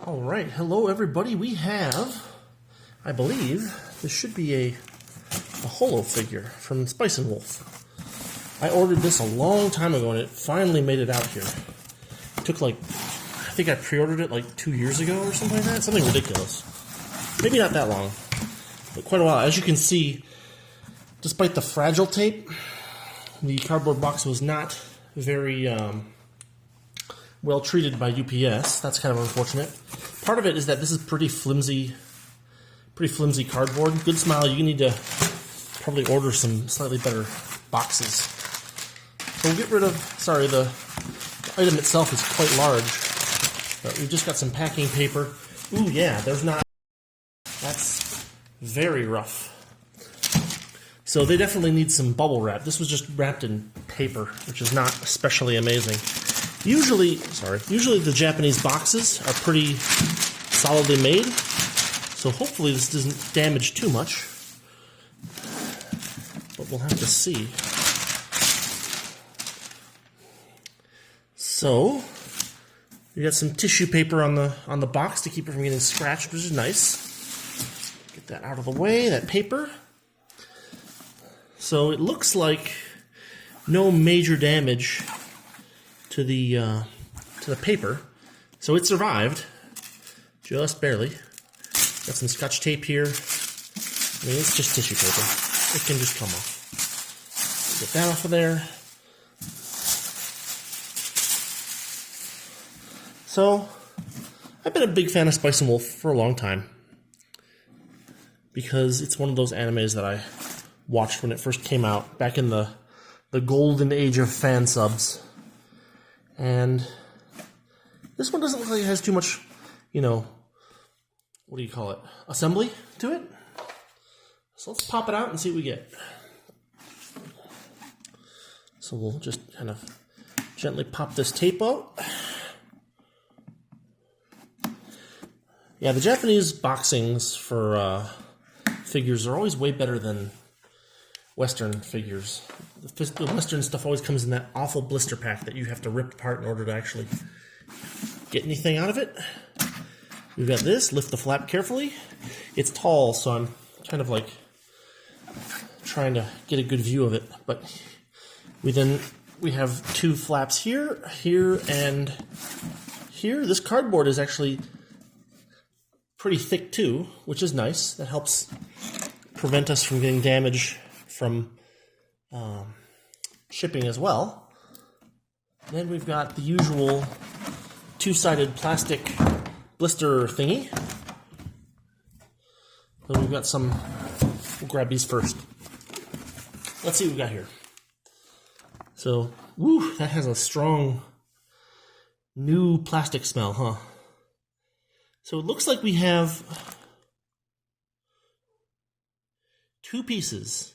All right, hello everybody. We have, I believe, this should be a Holo figure from Spice and Wolf. I ordered this a long time ago and it finally made it out here. It took I think I pre-ordered it like 2 years ago or something like that. Something ridiculous. Maybe not that long, but quite a while. As you can see, despite the fragile tape, the cardboard box was not very well treated by UPS. That's kind of unfortunate. Part of it is that this is pretty flimsy cardboard. Good Smile, you need to probably order some slightly better boxes. So we'll get rid of, sorry, the item itself is quite large, but we've just got some packing paper. Ooh, yeah, that's very rough. So they definitely need some bubble wrap. This was just wrapped in paper, which is not especially amazing. Usually the Japanese boxes are pretty solidly made, so hopefully this doesn't damage too much, but we'll have to see. So we got some tissue paper on the box to keep it from getting scratched, which is nice. Get that out of the way, that paper. So it looks like no major damage to the paper, so it survived, just barely. Got some Scotch tape here. I mean, it's just tissue paper. It can just come off. Get that off of there. So, I've been a big fan of Spice and Wolf for a long time because it's one of those animes that I watched when it first came out, back in the golden age of fan subs. And this one doesn't look like it has too much, what do you call it, assembly to it. So let's pop it out and see what we get. So we'll just kind of gently pop this tape out. Yeah, the Japanese boxings for figures are always way better than Western figures. The Western stuff always comes in that awful blister pack that you have to rip apart in order to actually get anything out of it. We've got this, lift the flap carefully. It's tall, so I'm kind of trying to get a good view of it. But we have two flaps here, and here. This cardboard is actually pretty thick too, which is nice. That helps prevent us from getting damage from shipping as well. And then we've got the usual two-sided plastic blister thingy. Then we've got some, we'll grab these first. Let's see what we've got here. So, woo, that has a strong new plastic smell, huh? So it looks like we have 2 pieces.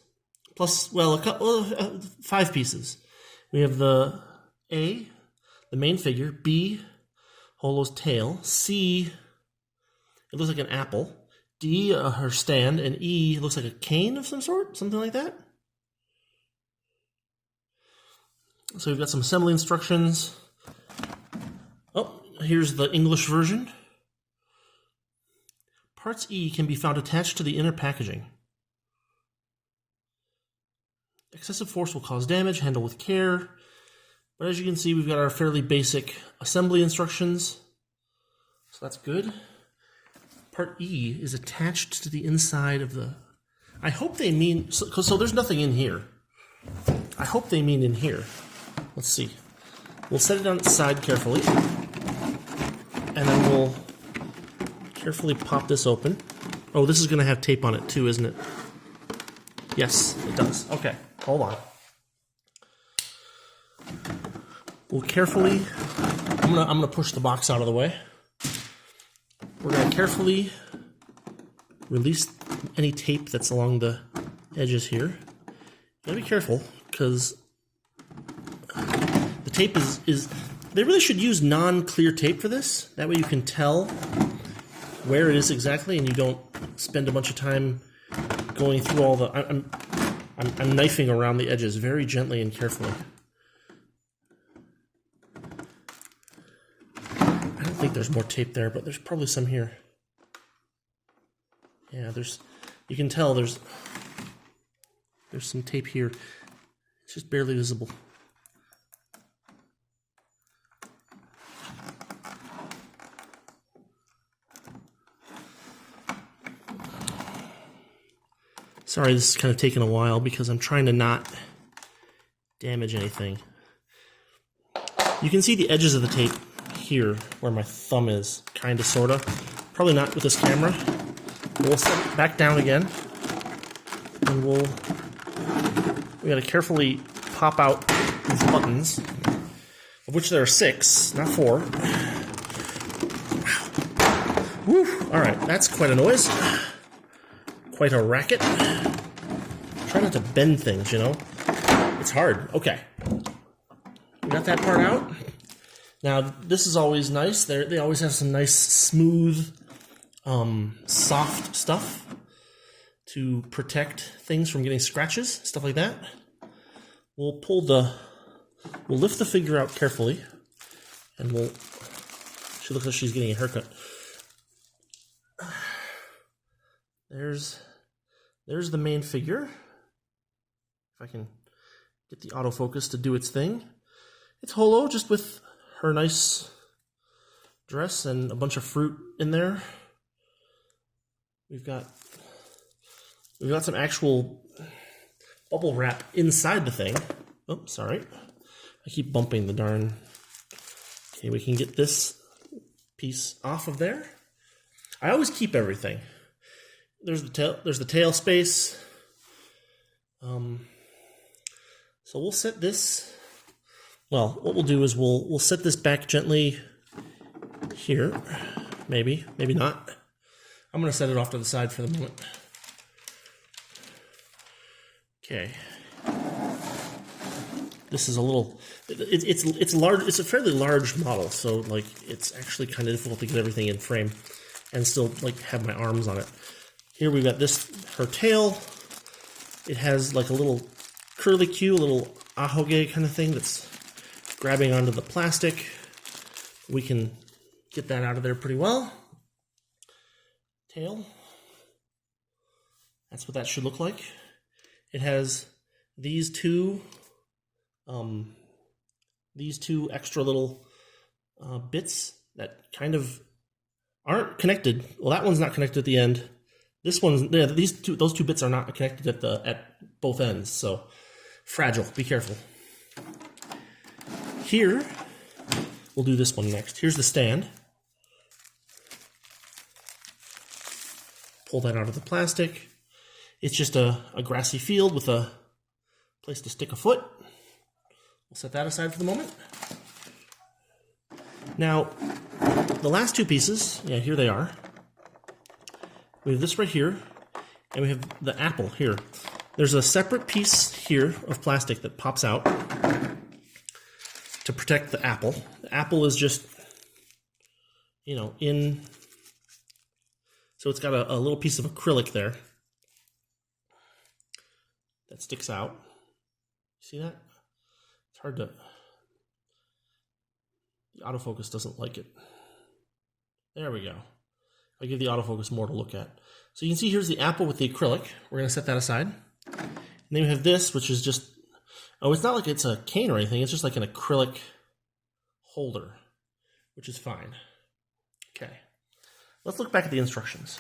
Plus, well, 5 pieces. We have the A, the main figure, B, Holo's tail, C, it looks like an apple, D, her stand, and E looks like a cane of some sort, something like that. So we've got some assembly instructions. Oh, here's the English version. Parts E can be found attached to the inner packaging. Excessive force will cause damage, handle with care. But as you can see, we've got our fairly basic assembly instructions. So that's good. Part E is attached to the inside of the... I hope they mean... So there's nothing in here. I hope they mean in here. Let's see. We'll set it on its side carefully. And then we'll carefully pop this open. Oh, this is going to have tape on it too, isn't it? Yes, it does. Okay, hold on. We'll carefully, I'm gonna push the box out of the way. We're gonna carefully release any tape that's along the edges here. You gotta be careful, because the tape is they really should use non-clear tape for this. That way you can tell where it is exactly, and you don't spend a bunch of time going through all the... I'm knifing around the edges very gently and carefully. I don't think there's more tape there, but there's probably some here. Yeah, you can tell there's some tape here. It's just barely visible. Sorry, this is kind of taking a while because I'm trying to not damage anything. You can see the edges of the tape here where my thumb is, kind of, sort of. Probably not with this camera. We'll set it back down again. And we gotta carefully pop out these buttons, of which there are 6, not 4. Wow. Woo. Alright, that's quite a noise. Quite a racket. Try not to bend things, you know? It's hard. Okay. We got that part out. Now, this is always nice. They always have some nice, smooth, soft stuff to protect things from getting scratches, stuff like that. We'll lift the figure out carefully, and she looks like she's getting a haircut. There's the main figure. If I can get the autofocus to do its thing. It's Holo, just with her nice dress and a bunch of fruit in there. We've got some actual bubble wrap inside the thing. Oh, sorry. I keep bumping the darn. Okay, we can get this piece off of there. I always keep everything. There's the tail space. So we'll set this. Well, what we'll do is we'll set this back gently here. Maybe not. I'm going to set it off to the side for the moment. Okay. This is a little. It's large. It's a fairly large model, so like it's actually kind of difficult to get everything in frame and still like have my arms on it. Here we've got her tail. It has like a little curlicue, a little ahoge kind of thing that's grabbing onto the plastic. We can get that out of there pretty well. Tail. That's what that should look like. It has these two extra little bits that kind of aren't connected. Well, that one's not connected at the end. This one's there. Those two bits are not connected at both ends. So fragile. Be careful. Here, we'll do this one next. Here's the stand. Pull that out of the plastic. It's just a grassy field with a place to stick a foot. We'll set that aside for the moment. Now, the last two pieces, yeah, here they are. We have this right here, and we have the apple here. There's a separate piece here of plastic that pops out to protect the apple. The apple is just, so it's got a little piece of acrylic there that sticks out. See that? It's hard to, the autofocus doesn't like it. There we go. I'll give the autofocus more to look at. So you can see here's the apple with the acrylic. We're going to set that aside. And then we have this, which is just, it's not like it's a cane or anything. It's just like an acrylic holder, which is fine. Okay. Let's look back at the instructions.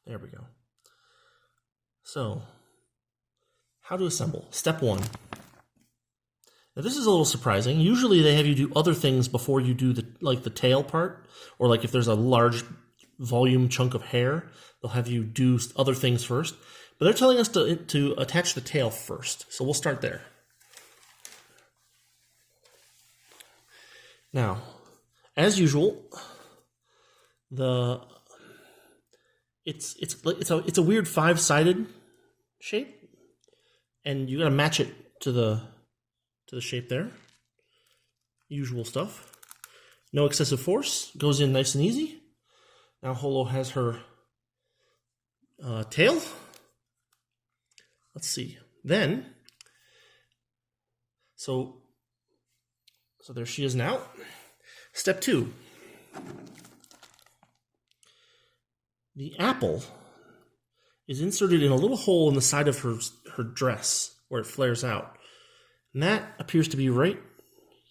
There we go. So, how to assemble. Step 1. Now this is a little surprising. Usually they have you do other things before you do the tail part, or like if there's a large volume chunk of hair, they'll have you do other things first. But they're telling us to attach the tail first, so we'll start there. Now, as usual, it's a weird 5-sided shape, and you got to match it to the shape there. Usual stuff. No excessive force. Goes in nice and easy. Now Holo has her tail. Let's see. Then So there she is now. Step 2. The apple is inserted in a little hole in the side of her dress where it flares out. And that appears to be right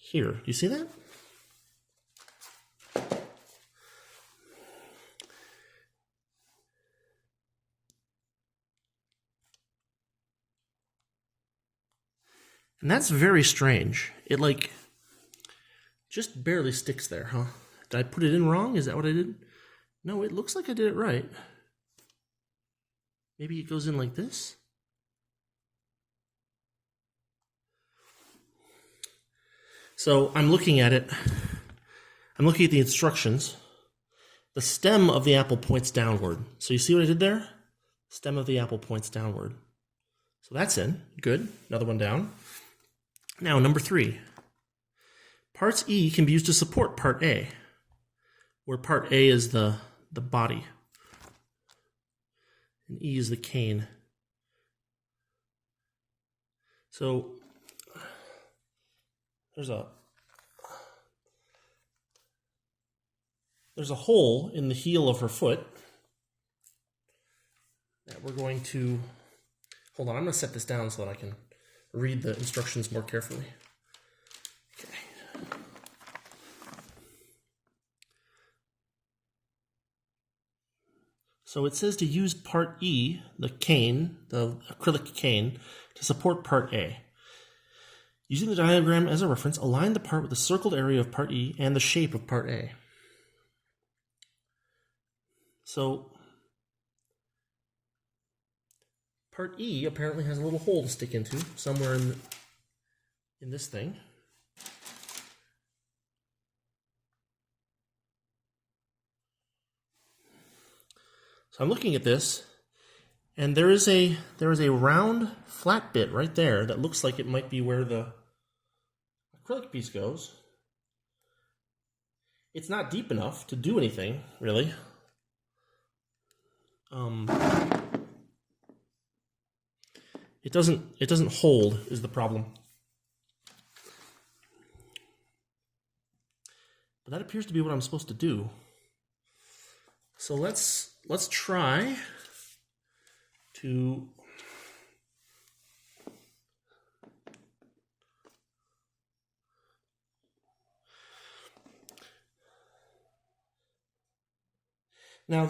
here. Do you see that? And that's very strange. It like just barely sticks there, huh? Did I put it in wrong? Is that what I did? No, it looks like I did it right. Maybe it goes in like this? So I'm looking at it. I'm looking at the instructions. The stem of the apple points downward. So you see what I did there? Stem of the apple points downward. So that's in. Good. Another one down. Now, number 3. Parts E can be used to support part A, where part A is the body, and E is the cane. So there's a hole in the heel of her foot that we're going to, hold on, I'm going to set this down so that I can read the instructions more carefully. Okay. So it says to use part E, the cane, the acrylic cane, to support part A. Using the diagram as a reference, align the part with the circled area of part E and the shape of part A. So part E apparently has a little hole to stick into somewhere in this thing. So I'm looking at this, and there is a round flat bit right there that looks like it might be where the acrylic piece goes. It's not deep enough to do anything, really. It doesn't hold is the problem. But that appears to be what I'm supposed to do. So let's try to now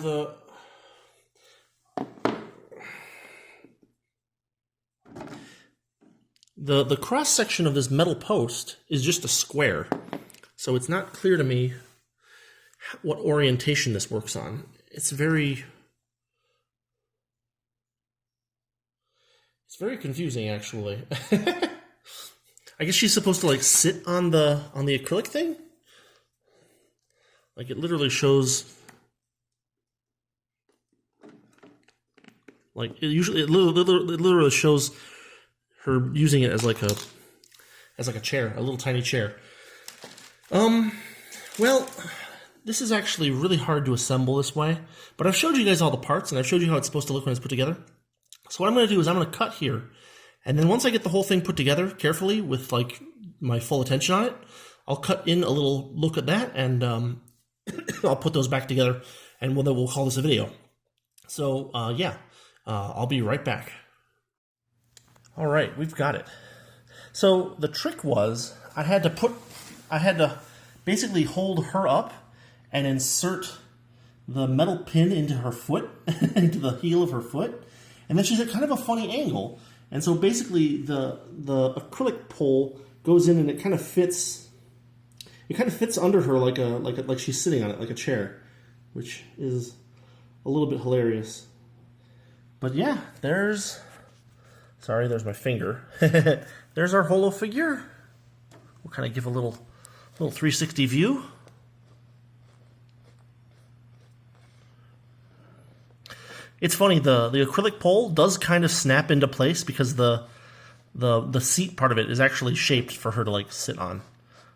the cross section of this metal post is just a square, so it's not clear to me what orientation this works on. It's very confusing, actually. I guess she's supposed to like sit on the acrylic thing. Like it literally shows. Like it literally shows her using it as like a chair, a little tiny chair. Well, this is actually really hard to assemble this way, but I've showed you guys all the parts, and I've showed you how it's supposed to look when it's put together. So what I'm going to do is I'm going to cut here, and then once I get the whole thing put together carefully with like my full attention on it, I'll cut in a little look at that, and I'll put those back together, and we'll call this a video. So yeah, I'll be right back. All right, we've got it. So the trick was I had to basically hold her up and insert the metal pin into her foot, into the heel of her foot, and then she's at kind of a funny angle. And so basically the acrylic pole goes in and it kind of fits. It kind of fits under her like she's sitting on it like a chair, which is a little bit hilarious. But yeah, there's my finger. There's our Holo figure. We'll kind of give a little 360 view. It's funny, the acrylic pole does kind of snap into place because the seat part of it is actually shaped for her to like sit on.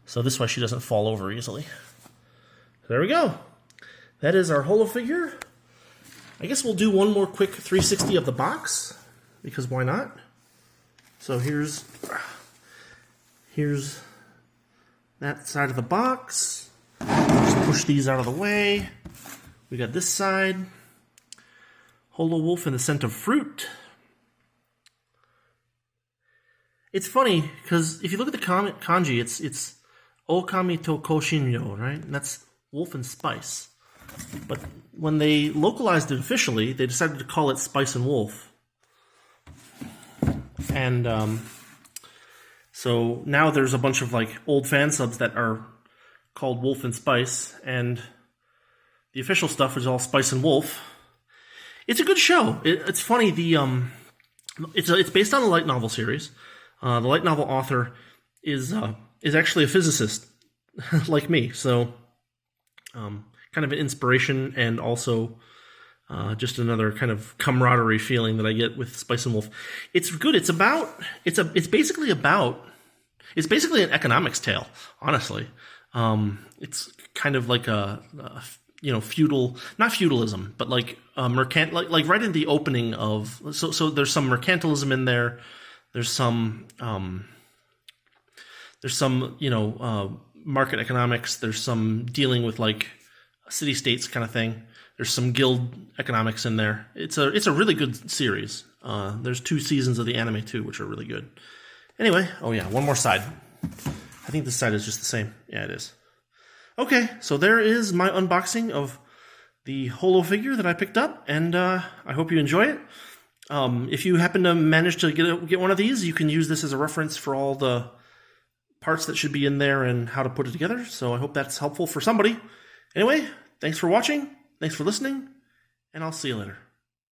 So this way she doesn't fall over easily. There we go. That is our Holo figure. I guess we'll do one more quick 360 of the box, because why not? So here's Here's that side of the box. Just push these out of the way. We got this side. Holo-Wolf in the scent of fruit. It's funny, because if you look at the kanji, it's okami to koshinyo, right? And that's wolf and spice. But when they localized it officially, they decided to call it spice and wolf. And so now there's a bunch of like old fan subs that are called Wolf and Spice, and the official stuff is all Spice and Wolf. It's a good show. It's funny. It's based on a light novel series. The light novel author is actually a physicist, like me. So, kind of an inspiration, and also just another kind of camaraderie feeling that I get with Spice and Wolf. It's good. It's basically an economics tale, honestly. It's kind of like a feudal, not feudalism, but like like right in the opening of, so there's some mercantilism in there. There's some market economics. There's some dealing with like city-states kind of thing. There's some guild economics in there. It's a really good series. There's 2 seasons of the anime too, which are really good. Anyway, oh yeah, one more side. I think this side is just the same. Yeah, it is. Okay, so there is my unboxing of the Holo figure that I picked up, and I hope you enjoy it. If you happen to manage to get one of these, you can use this as a reference for all the parts that should be in there and how to put it together. So I hope that's helpful for somebody. Anyway, thanks for watching. Thanks for listening, and I'll see you later.